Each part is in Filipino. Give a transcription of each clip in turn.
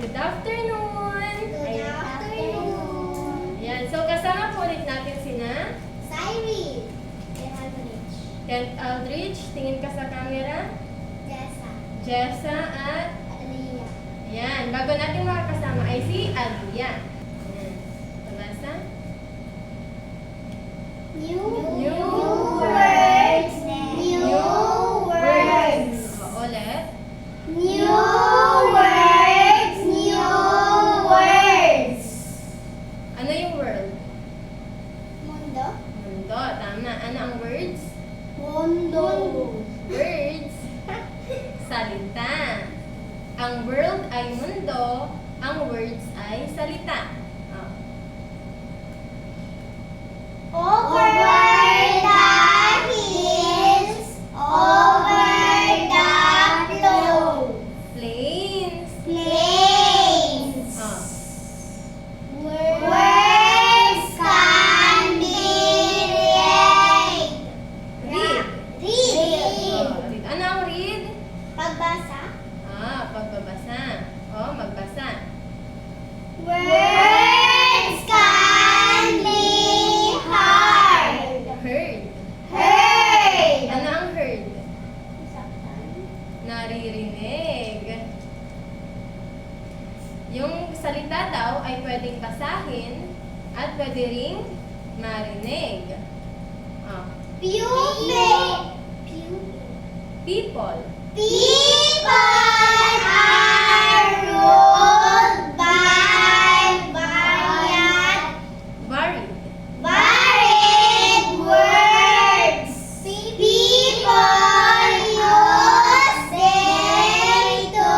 Good afternoon. Good afternoon. Yan. So, kasama po ulit natin sina Cyril. And Aldrich. Kent Aldrich. Tingin ka sa camera. Jessa. Jessa at Aliyah. yan. Bago natin makakasama ay si Aliyah. Yan. Pabasa. New words. New words. O, ulit. New words. New words. Ano yung world? Mundo. Mundo. Tama. Ano ang words? Mundo. Words. Salita. Ang world ay mundo. Ang words ay salita. Oh. Over the hills, over the flow, Plains. plains. Oh. Words can be read. Read. Read. Oh, read. Ano ang read? Pagbasa. Pagbabasa. Oh, magbasa. Words can be heard. Heard. Heard. Ano ang heard? Naririnig. Yung salita daw ay pwedeng basahin at pwede ring marinig. Oh. People. People are ruled by Varied. varied words. People use them to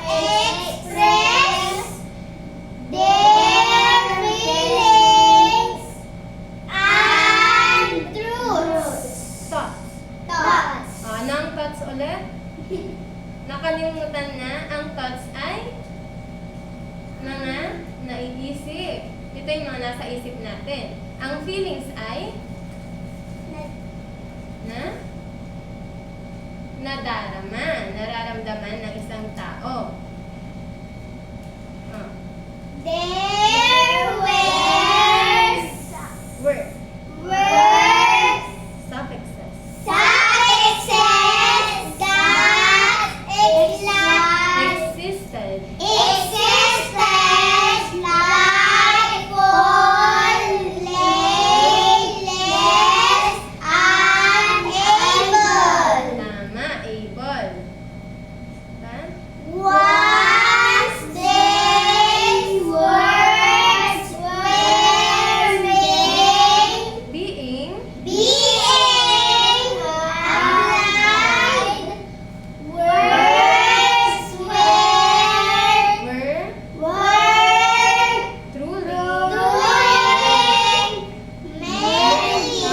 express their feelings and truths. Thoughts. Oh, ano ang thoughts ulit? Nakalimutan na, ang thoughts ay mga naiisip. Ito yung mga nasa isip natin. Ang feelings ay nadarama, nararamdaman ng isang tao. Oh. There Word. were Suffixes. suffixes that Existed. existed like full, layless, unable. Tama, able. Diba? Once these words were made, Being. being applied, words Were. were Truly. ruling many,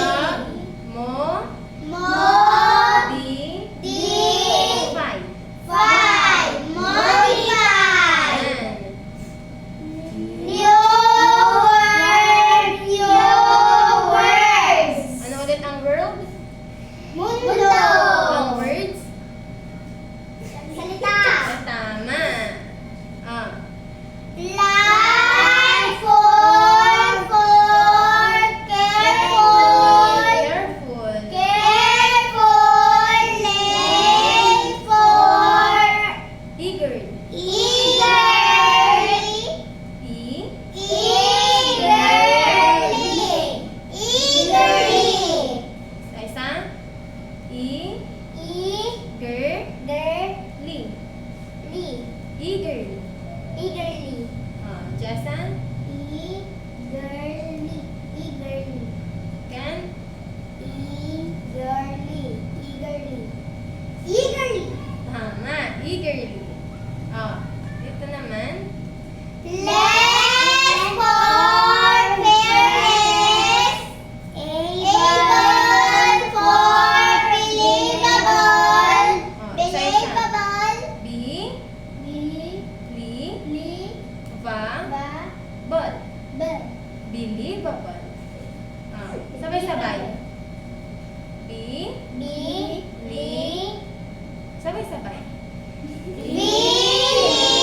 Mo. Di. modified, Five. modified. Yan. New words. Ano ulit ang world? Mundo. Ang words? Salita. Tama. Ah. Like careful, Careful. lay for, Eager. eagerly, E. eagerly. Sa isa. E. Eagerly. Eagerly. Eagerly. Ah. Jessa. Eagerly. Ken. Eagerly. Tama. Eagerly. Ah. Dito naman. Less for fearless, able for believable, B. Li. Va. Bol. Believable. Ah. Sabay-sabay. B. Li. Sabay-sabay. Believable.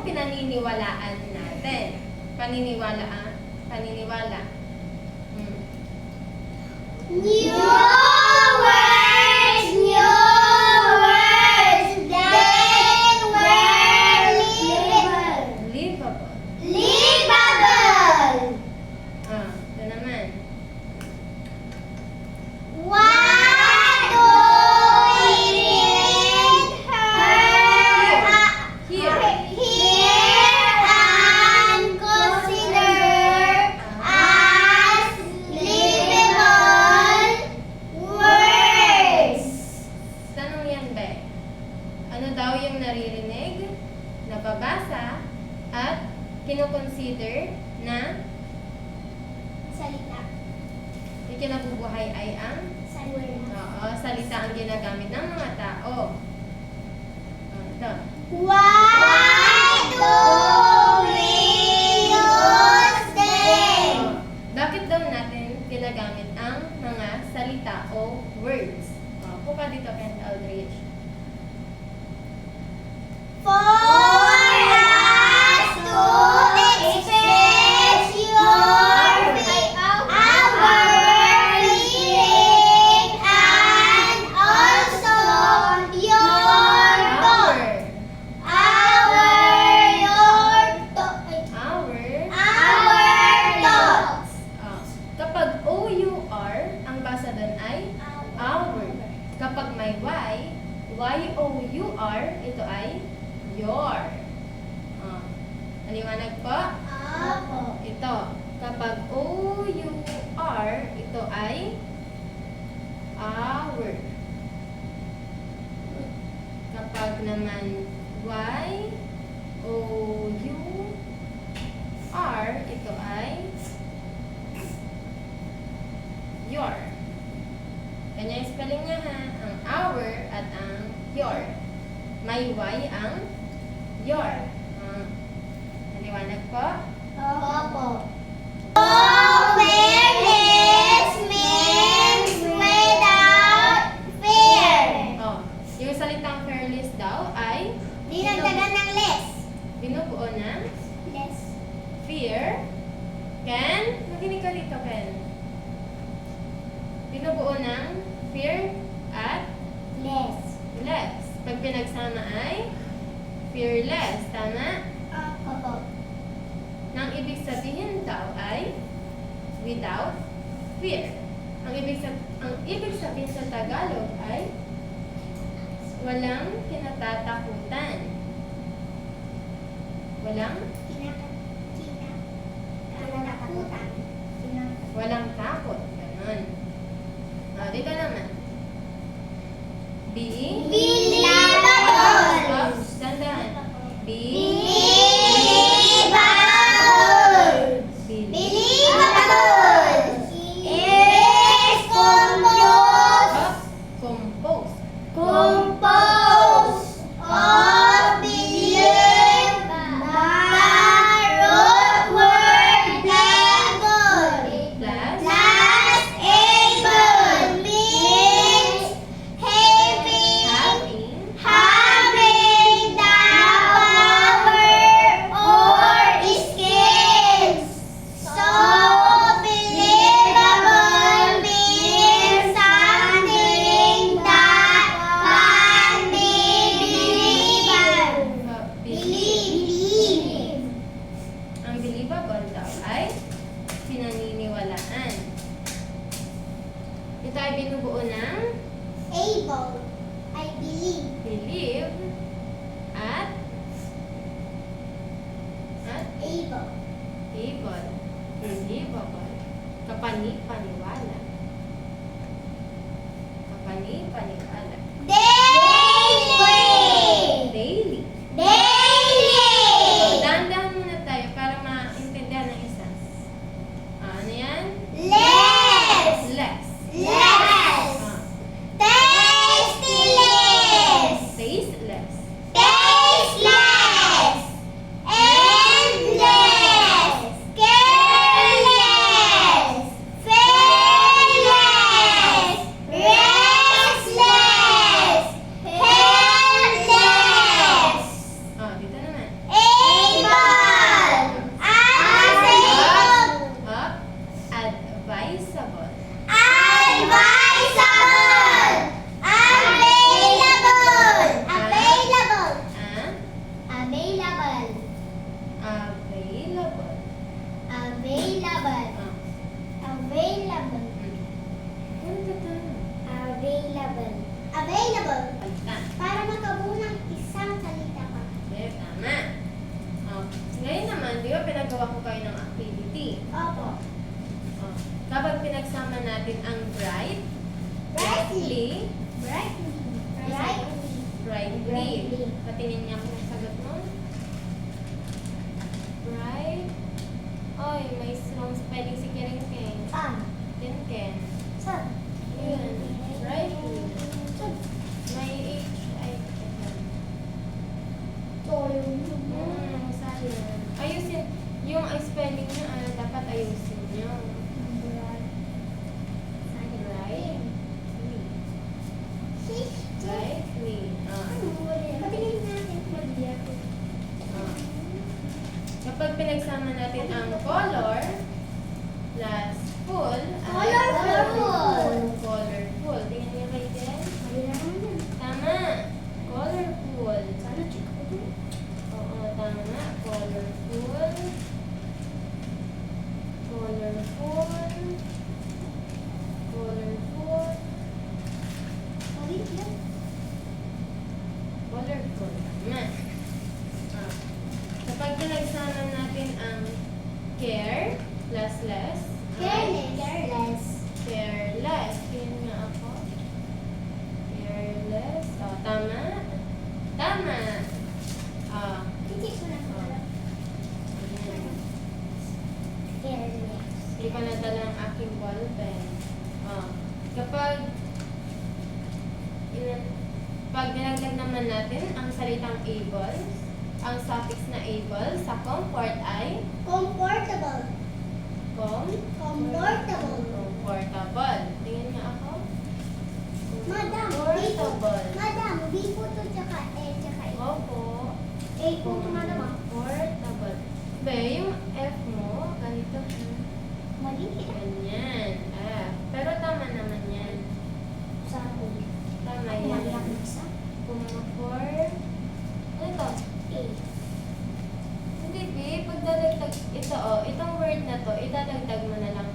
pinaniniwalaan natin. Paniniwala. Hmm. New words, they were Livable. livable. Ito naman. What do we read Here. and consider as livable words? Tanong yan, Be. Ano daw yung naririnig, nababasa, at kinoconsider na Salita. yung kinabubuhay ay ang salita ang ginagamit ng mga tao. Ito. Why do we use them? Bakit daw natin ginagamit ang mga salita o words? Puka dito, Kent Aldrich. For us to express our feeling and also your thought. Our thoughts. Kapag O-U-R, ang basa doon ay our. Kapag may Y, Y-O-U-R, ito ay your. Maliwanag po? Apo. Ito. Kapag O-U-R, ito ay our. Kapag naman Y-O-U-R, ito ay your. Kanya yung spelling niya ha. Ang our at ang your. May Y ang your. Naliwanag po? Opo. Fairness means without fear. Yung salitang fairless daw ay Dinagdagan ng less. binubuo ng Less. fear. Ken? Makinig ka dito, Ken. Binubuo ng fear at Less. less. Pag pinagsama ay fearless. Tama? Opo. Nang ibig sabihin daw ay without fear. Ang ibig sabihin sa Tagalog ay walang kinatatakutan. Walang Kinatakutan. walang takot. Ganon. Dito naman. Believable. Dandahan. Believable. Believable. Is Compose. composed of belief, root word able, Plus. plus able means having the power or skills. So believable means something that can be believed. Believe. Ang believable daw ay pinaniniwalaan. Ito ay binubuo ng Able. I believe. believe at Able. able. Believable. Kapani-paniwala. Kapani-paniwala. Daily. Daily. Daily. Dahan-dahan muna tayo para maintindihan ng isa. Ano yan? Less. Less. Less. Tasteless. Tasteless. Tasteless. Endless. Careless. Fearless. Restless. di ba pinagawa ko kayo ng activity? Opo. Oh. Kapag pinagsama natin ang bright, brightly, brightly. Patingin niya kung sagot mo. Bright. Oy, may wrong spelling si Kering Keng. Ken. Yun. Brightly. May H-I-N. Sayang. Ayusin. Yung spelling niya, dapat ayusin niyo. Brightly. Kapag pinagsama natin ang color plus full, colorful. Tingnan niyo kay Jen. Tama. Colorful. Oo, tama. Colorful. Colorful. Colorful. Colorful. Tama. Ah. Kapag pinagsama natin ang care plus less, careless. Tingnan nga ako. Careless. Oh, tama. Tama. Ah. Hindi ko nadala ang aking ball pen. Ah. Pag nilagdag naman natin ang salitang able, ang suffix na able sa comfort ay Comfortable. comfortable. Tingnan nga ako. Madam, Comfortable. B po to tsaka E tsaka A. Opo. A po to madam. Comfortable. Be, yung F mo, ganito. Mali. Ganyan. Ah, pero tama naman yan. Sa huli. Tama Mali yan. lang isa. Comfort. Ano to? A. Hindi, B. Pag dadagdag, itong word na to, idadagdag mo na lang